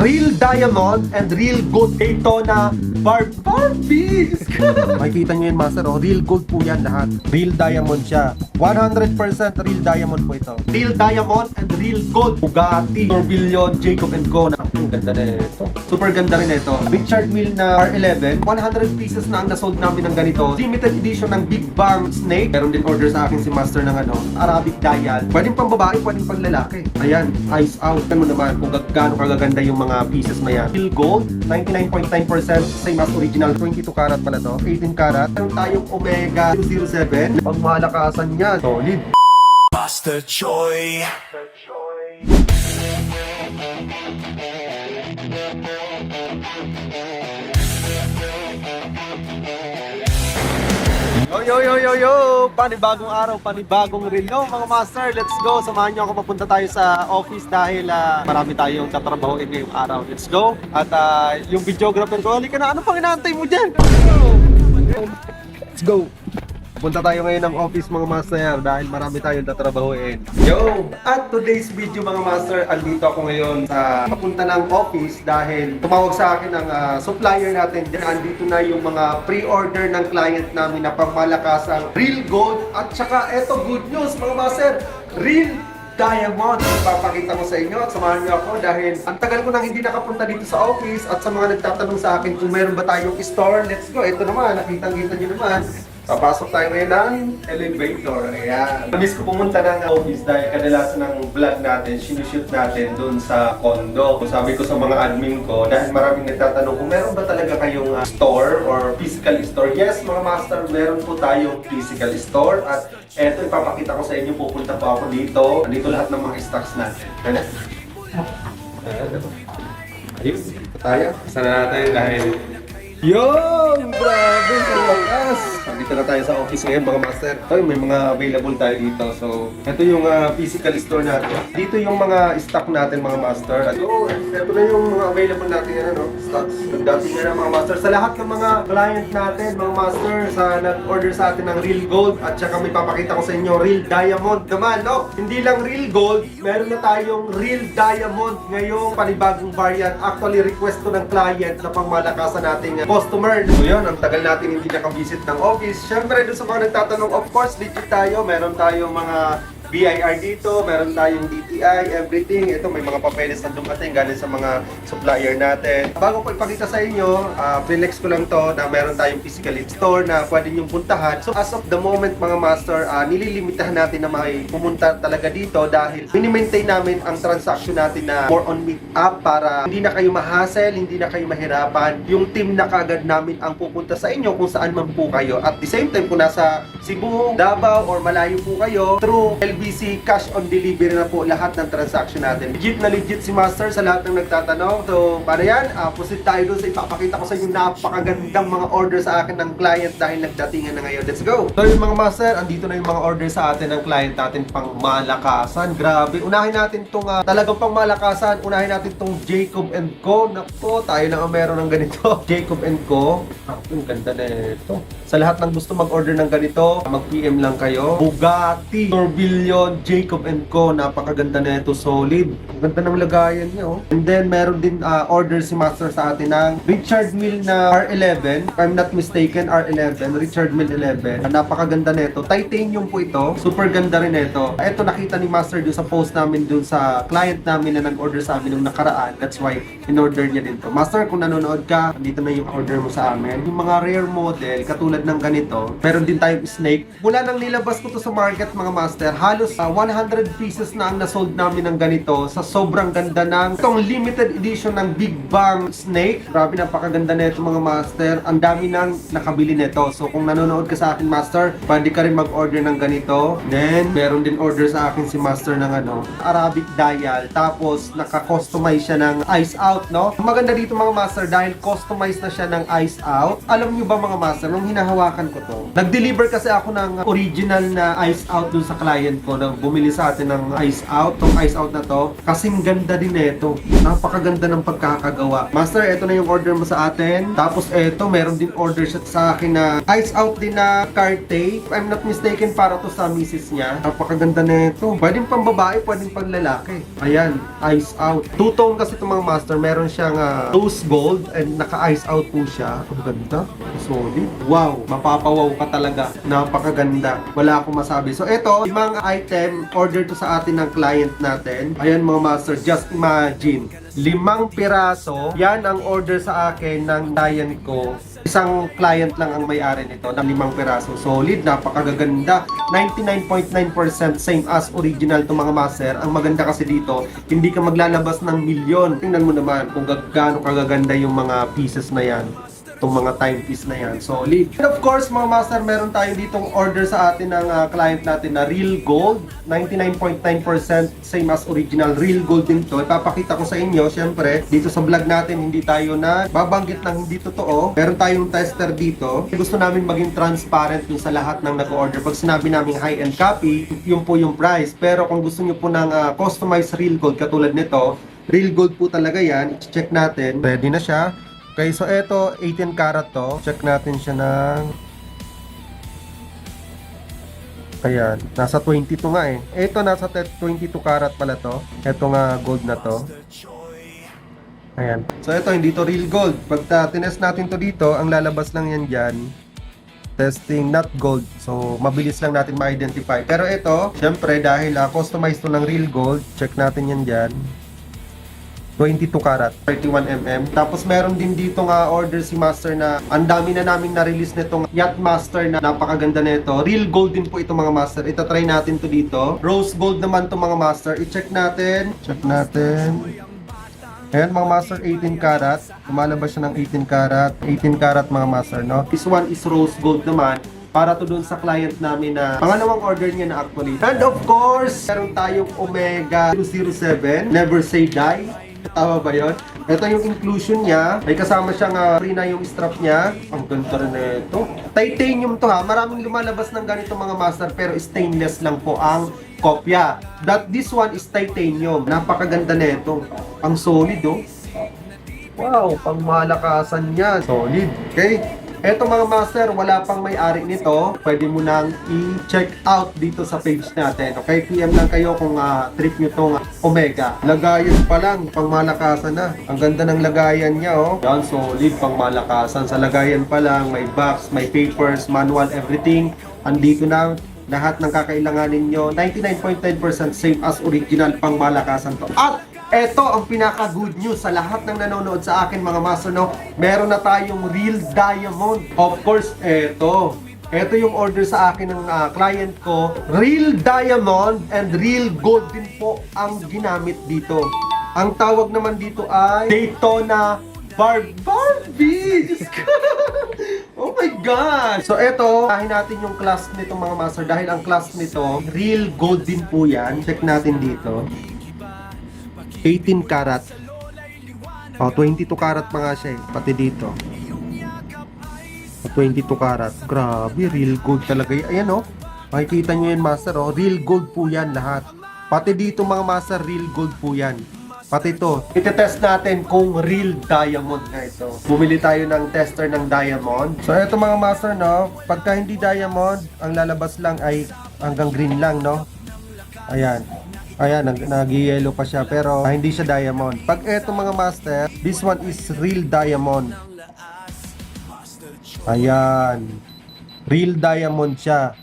real diamond and real gold Daytona Barbies. Makikita nyo yun, master, oh. Real gold po yan lahat. Real diamond siya. 100% real diamond po ito. Real diamond and real gold. Bugatti, Tourbillon, Jacob & Co. Ang ganda na ito. Super ganda rin ito. Richard Mille na R11. 100 pieces na ang nasold namin ng ganito. Limited edition ng Big Bang Snake. Meron din order sa akin si master ng Arabic Dial. Pwedeng pang babae, pwedeng pang lalaki. Ayan, eyes out. Ano naman kung gaano kagaganda yung mga pieces na yan. Real gold, 99.9%. Same as original. 22 karat pala to. 18 karat. Meron tayong Omega 207. Pag malakasan yan, solid. Master Choi. Yo! Panibagong araw, panibagong relo mga master. Let's go! Samahan nyo ako, papunta tayo sa office dahil marami tayong tatrabahoin ngayong araw. Let's go! At yung videographer ko, halika na, ano pang inaantay mo dyan? Let's go! Punta tayo ngayon ng office mga master dahil marami tayong tatrabahuin. Yo! At today's video mga master, andito ako ngayon sa papunta ng office dahil tumawag sa akin ang supplier natin. Andito na yung mga pre-order ng client namin na pangmalakasang real gold at saka eto good news mga master, real diamond. Ipapakita ko sa inyo at samahan niyo ako dahil ang tagal ko nang hindi nakapunta dito sa office at sa mga nagtatanong sa akin kung meron ba tayong store. Let's go! Ito naman, nakitang-kita niyo naman. Papasok tayo ngayon ng elevator. Ayan. Namiss ko pumunta ng office dahil kadalasan ng vlog natin, sinushoot natin dun sa condo. Sabi ko sa mga admin ko, dahil maraming nagtatanong kung meron ba talaga kayong store or physical store. Yes, mga master, meron po tayong physical store. At eto, ipapakita ko sa inyo, pupunta po ako dito. Andito lahat ng mga stocks natin. Ayan. Ayun, tayo. Sana natin dahil Yung! Grabe! Sa lakas! Dito na tayo sa office ngayon mga master. Ay, may mga available tayo dito. So, ito yung physical store natin. Dito yung mga stock natin mga master. At ito na yung mga available natin stocks. Nagdating na mga master. Sa lahat ng mga client natin mga master, sa nag-order sa atin ng real gold at saka may papakita ko sa inyo real diamond naman, no? Hindi lang real gold, meron na tayong real diamond ngayong panibagong variant. Actually, request to ng client na pangmalakasan nating customer. So yun, ang tagal natin hindi nakabisit ng office. Siyempre, doon sa mga nagtatanong, of course, legit tayo. Meron tayong mga BIR dito, meron tayong DTI, everything. Ito, may mga papeles na dumating galing sa mga supplier natin. Bago ko ipakita sa inyo, flex ko lang to na meron tayong physical store na pwede nyong puntahan. So as of the moment mga master, nililimitahan natin na may pumunta talaga dito dahil mini-maintain namin ang transaction natin na more on meet up para hindi na kayo ma-hassle, hindi na kayo mahirapan. Yung team na kaagad namin ang pupunta sa inyo kung saan man po kayo. At the same time, kung nasa Cebu, Davao, or malayo po kayo, through LBC cash on delivery na po lahat ng transaction natin. Legit na legit si Master sa lahat ng nagtatanong. So, para yan, proceed tayo doon sa ipapakita ko sa inyo napakagandang mga order sa akin ng client dahil nagdatingan na ngayon. Let's go! So, yung mga Master, andito na yung mga order sa atin ng client natin pang malakasan. Grabe! Unahin natin itong talagang pang malakasan. Unahin natin itong Jacob & Co. Naku, tayo na meron ng ganito. Jacob & Co. Ang ganda na ito. Sa lahat ng gusto mag-order ng ganito, mag-PM lang kayo. Bugatti, Tourbillon, Jacob & Co. Napakaganda na ito, solid. Ang ganda ng lagayan niya, oh. And then, meron din order si Master sa atin ng Richard Mille na R11. If I'm not mistaken, R11. Richard Mille 11. Napakaganda na ito. Titanium po ito. Super ganda rin ito. Ito nakita ni Master doon sa post namin doon sa client namin na nag-order sa amin nung nakaraan. That's why, in-order niya din to. Master, kung nanonood ka, dito na yung order mo sa amin. Yung mga rare model, katulad ng ganito, meron din tayong snake. Mula nang nilabas ko to sa market mga master, halos 100 pieces na ang nasold namin ng ganito sa sobrang ganda ng itong limited edition ng Big Bang Snake. Grabe, napakaganda na ito mga master. Ang dami nang nakabili nito. So kung nanonood ka sa akin master, pwede ka rin mag-order ng ganito. Then, meron din order sa akin si master ng Arabic Dial. Tapos, naka-customize siya ng ice out, no? Maganda dito mga master dahil customize na siya ng ice out. Alam nyo ba mga master, nung hinahawakan ko to, nag-deliver kasi ako ng original na ice out dun sa client ko na bumili sa atin ng ice out. Itong ice out na to, kasing ganda din ito. Napakaganda ng pagkakagawa. Master, ito na yung order mo sa atin. Tapos ito, meron din order siya sa akin na ice out din na carte. If I'm not mistaken, para to sa misis niya. Napakaganda na ito. Pwedeng pang babae, pwedeng pang lalaki. Ayan, ice out. Two-tone kasi itong mga master. Meron siyang rose gold and naka-ice out po siya. Ang ganda. Solid. Wow, mapapawaw ka talaga. Napakaganda. Wala akong masabi. So ito, yung mga item, order to sa atin ng client natin. Ayan mga master, just imagine. 5 piraso. Yan ang order sa akin ng client ko. Isang client lang ang may-ari nito ng 5 piraso. Solid, napakaganda. 99.9% same as original to mga master. Ang maganda kasi dito, hindi ka maglalabas ng milyon. Tingnan mo naman kung gaano kagaganda yung mga pieces na yan. Itong mga timepiece na yan. Solid. And of course, mga master, meron tayo ditong order sa atin ng client natin na real gold. 99.9% same as original. Real gold din to. Ipapakita ko sa inyo, syempre, dito sa vlog natin, hindi tayo na babanggit ng hindi totoo. Meron tayong tester dito. Gusto namin maging transparent yung sa lahat ng nag-order. Pag sinabi namin high-end copy, yun po yung price. Pero kung gusto nyo po ng customized real gold katulad nito, real gold po talaga yan. I-check natin. Ready na siya. Okay, so eto 18 karat to. Check natin siya ng ayan, nasa 22 nga eh. Ito nasa 22 karat pala to. Ito nga gold na to. Ayan. So ito hindi to real gold. Pag tinest natin to dito, ang lalabas lang yan dyan. Testing not gold. So mabilis lang natin ma-identify. Pero ito, syempre dahil customized to ng real gold, check natin yan dyan. 22 karat, 31mm. Tapos meron din dito nga order si Master na ang dami na naming na-release nitong Yacht Master na napakaganda nito. Real gold din po ito mga Master. Itatry natin to dito. Rose gold naman to mga Master. I-check natin. Check natin. Ayan mga Master, 18 karat. Lumalabas siya ng 18 karat. 18 karat mga Master, no? This one is rose gold naman. Para to doon sa client namin na pangalawang order niya na actually. And of course, meron tayong Omega 007. Never say die. Tama ba yun? Ito yung inclusion niya. May kasama siyang free na yung strap niya. Ang ganda rin na ito. Titanium to ha. Maraming lumalabas ng ganito mga master pero stainless lang po ang kopya. This one is titanium. Napakaganda na ito. Ang solid oh. Wow, pang malakasan niya. Solid. Okay? Eto mga master, wala pang may-ari nito. Pwede mo nang i-check out dito sa page natin. Okay, PM lang kayo kung trip nyo tong Omega. Lagayan pa lang, pang malakasan na. Ang ganda ng lagayan niya oh. Yan, solid, pang malakasan. Sa lagayan pa lang, may box, may papers, manual, everything. Andito na lahat ng kakailanganin nyo. 99.9% same as original, pang malakasan to. At eto ang pinaka good news sa lahat ng nanonood sa akin mga master, no? Meron na tayong real diamond. Of course, eto. Ito yung order sa akin ng client ko. Real diamond and real gold din po ang ginamit dito. Ang tawag naman dito ay Daytona Barbie! Oh my gosh! So eto, tahin natin yung class nito mga master dahil ang class nito, real gold din po yan. Check natin dito. 18 karat. Oh, 22 karat pa nga siya eh. Pati dito. 22 karat. Grabe, real gold talaga yan. Ayan oh. Makikita nyo yan master oh. Real gold po yan lahat. Pati dito mga master, real gold po yan. Pati ito. Itetest natin kung real diamond na ito. Bumili tayo ng tester ng diamond. So ito mga master no. Pagka hindi diamond, ang lalabas lang ay hanggang green lang no. Ayan. Ayan, nag-yellow pa siya pero hindi siya diamond. Pag eto mga master, this one is real diamond. Ayan. Real diamond siya.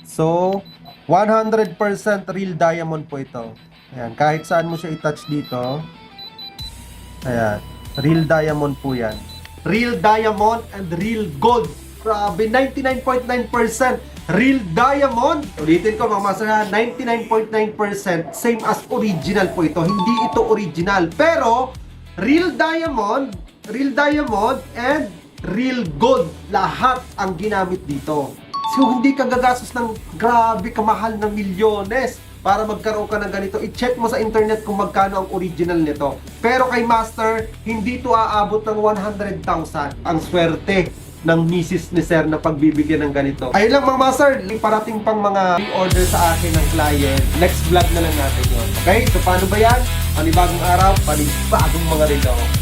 So, 100% real diamond po ito. Ayan, kahit saan mo siya i-touch dito. Ayan. Real diamond po yan. Real diamond and real gold. Grabe, 99.9% real diamond. Ulitin ko mga master ha, 99.9% same as original po ito. Hindi ito original. Pero, real diamond and real gold. Lahat ang ginamit dito. So, hindi ka gagastos ng grabe kamahal ng milyones para magkaroon ka ng ganito. I-check mo sa internet kung magkano ang original nito. Pero kay master, hindi ito aabot ng 100,000. Ang swerte ng misis ni Sir na pagbibigyan ng ganito. Ayun lang mga master, may parating pang mga pre-order sa akin ng client. Next vlog na lang natin yun. Okay, so paano ba yan? Panibagong araw, panibagong mga relo.